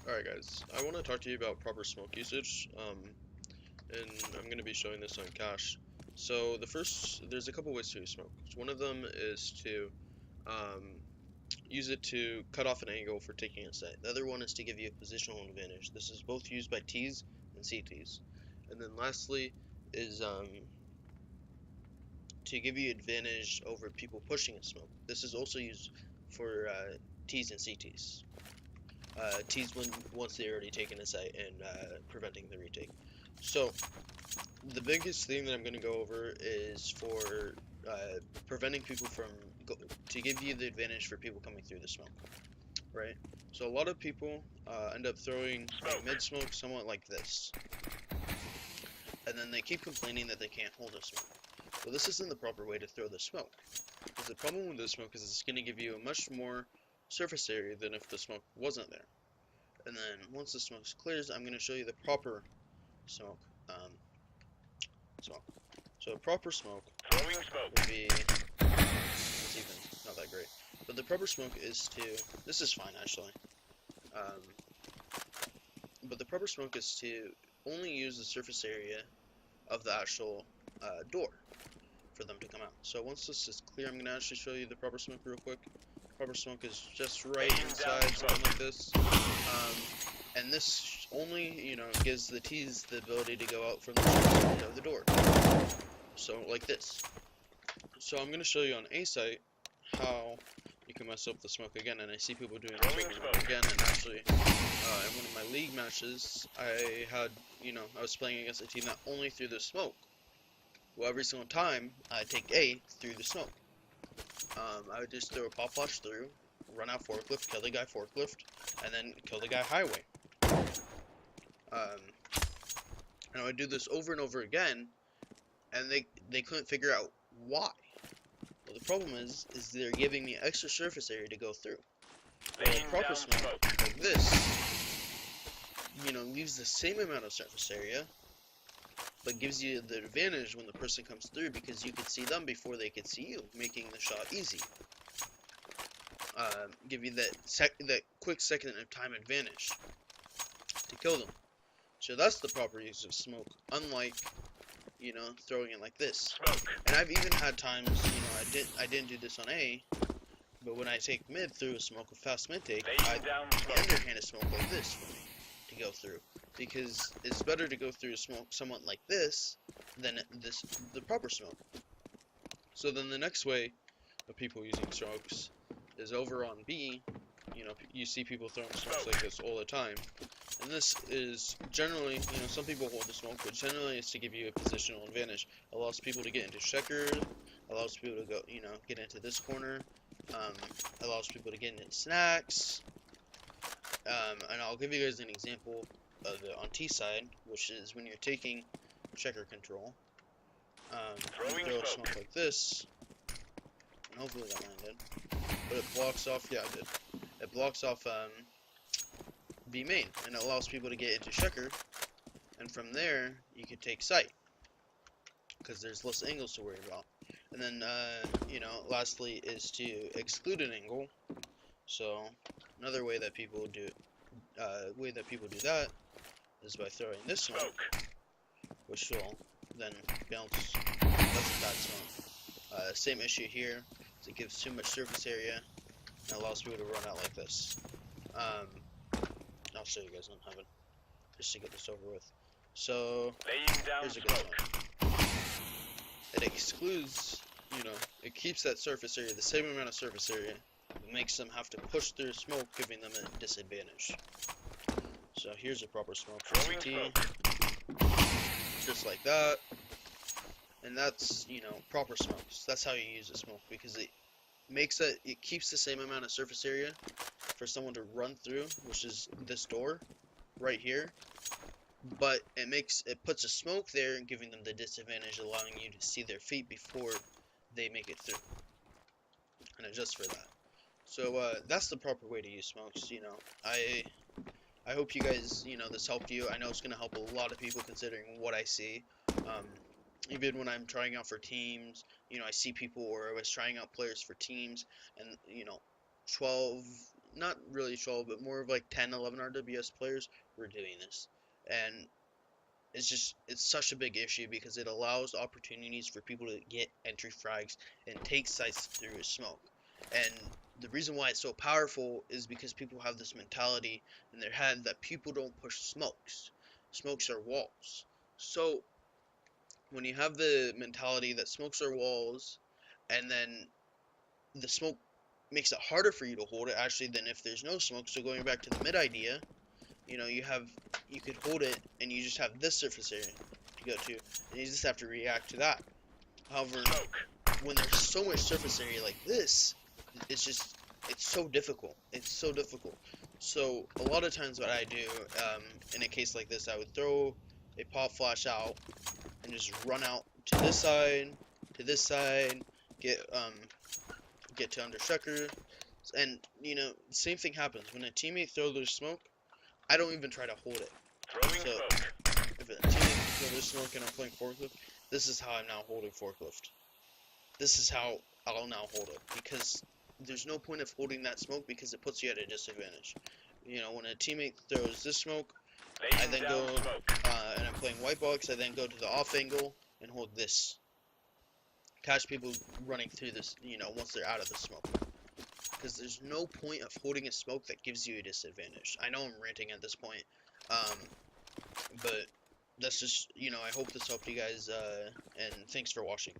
Alright guys, I want to talk to you about proper smoke usage, and I'm going to be showing this on Cache. So there's a couple ways to use smoke. One of them is to use it to cut off an angle for taking a site. The other one is to give you a positional advantage. This is both used by Ts and CTs. And then lastly is to give you advantage over people pushing a smoke. This is also used for Ts and CTs. T's once they're already taken a site and preventing the retake. So the biggest thing that I'm going to go over is for preventing people from to give you the advantage for people coming through the smoke, right? So a lot of people end up throwing mid smoke somewhat like this, and then they keep complaining that they can't hold a smoke. Well, this isn't the proper way to throw the smoke, because the problem with the smoke is it's going to give you a much more surface area than if the smoke wasn't there. And then once the smoke clears, I'm going to show you the proper smoke. So a proper smoke would be, it's even not that great. But the proper smoke is to, this is fine actually. But the proper smoke is to only use the surface area of the actual door for them to come out. So once this is clear, I'm going to actually show you the proper smoke real quick. Proper smoke is just right inside, something like this. And this only, gives the T's the ability to go out from the side of the door. So, like this. So I'm going to show you on a site how you can mess up the smoke again, and I see people doing this over and over again, and actually, in one of my league matches, I had, I was playing against a team that only threw the smoke. Well, every single time, I take A through the smoke. I would just throw a pop flash through, run out forklift, kill the guy forklift, and then kill the guy highway. And I would do this over and over again, and they couldn't figure out why. Well, the problem is they're giving me extra surface area to go through. Well, a proper smoke like this, leaves the same amount of surface area, but gives you the advantage when the person comes through because you could see them before they could see you, making the shot easy. Give you that quick second of time advantage to kill them. So that's the proper use of smoke, unlike, throwing it like this. And I've even had times, I didn't do this on A, but when I take mid through a smoke with fast mid take, I underhand a smoke like this for me to go through. Because it's better to go through a smoke somewhat like this than the proper smoke. So then the next way of people using smokes is over on B. You see people throwing smokes like this all the time. And this is generally, some people hold the smoke, but generally it's to give you a positional advantage. Allows people to get into checkered, allows people to go, get into this corner, allows people to get into snacks. And I'll give you guys an example of it on T side, which is when you're taking checker control. You throw a smoke like this, and hopefully that landed. But it blocks off, yeah, it did. It blocks off B main, and it allows people to get into checker, and from there you can take sight, because there's less angles to worry about. And then, lastly is to exclude an angle. So another way that people do that is by throwing this smoke, which will then bounce. That's a bad smoke. Same issue here. Is it gives too much surface area and allows people to run out like this. I'll show you guys on heaven just to get this over with. So here's a good smoke. It excludes, it keeps that surface area, the same amount of surface area. It makes them have to push through smoke, giving them a disadvantage. So here's a proper smoke for CT, just like that. And that's, proper smokes. That's how you use a smoke, because it keeps the same amount of surface area for someone to run through, which is this door right here. But it puts a smoke there, giving them the disadvantage, allowing you to see their feet before they make it through. And adjust for that. So that's the proper way to use smokes. I hope you guys, this helped you. I know it's gonna help a lot of people considering what I see. Even when I'm trying out for teams, I see people, or I was trying out players for teams, and 12, not really 12, but more of like 10, 11 RWS players were doing this. And it's such a big issue because it allows opportunities for people to get entry frags and take sites through smoke. And the reason why it's so powerful is because people have this mentality in their head that people don't push smokes. Smokes are walls. So when you have the mentality that smokes are walls, and then the smoke makes it harder for you to hold it actually than if there's no smoke. So going back to the mid idea, you know, you could hold it and you just have this surface area to go to, and you just have to react to that. However, when there's so much surface area like this, it's so difficult. It's so difficult. So a lot of times what I do in a case like this, I would throw a pop flash out and just run out to this side, get to under Shucker, and you know, same thing happens when a teammate throws their smoke. I don't even try to hold it. So if a teammate throws their smoke and I'm playing forklift, this is how I'm now holding forklift. This is how I'll now hold it, because there's no point of holding that smoke because it puts you at a disadvantage. You know, when a teammate throws this smoke, I then go and I'm playing white box. I then go to the off angle and hold this. Catch people running through this, you know, once they're out of the smoke. Because there's no point of holding a smoke that gives you a disadvantage. I know I'm ranting at this point, but that's just, you know, I hope this helped you guys, and thanks for watching.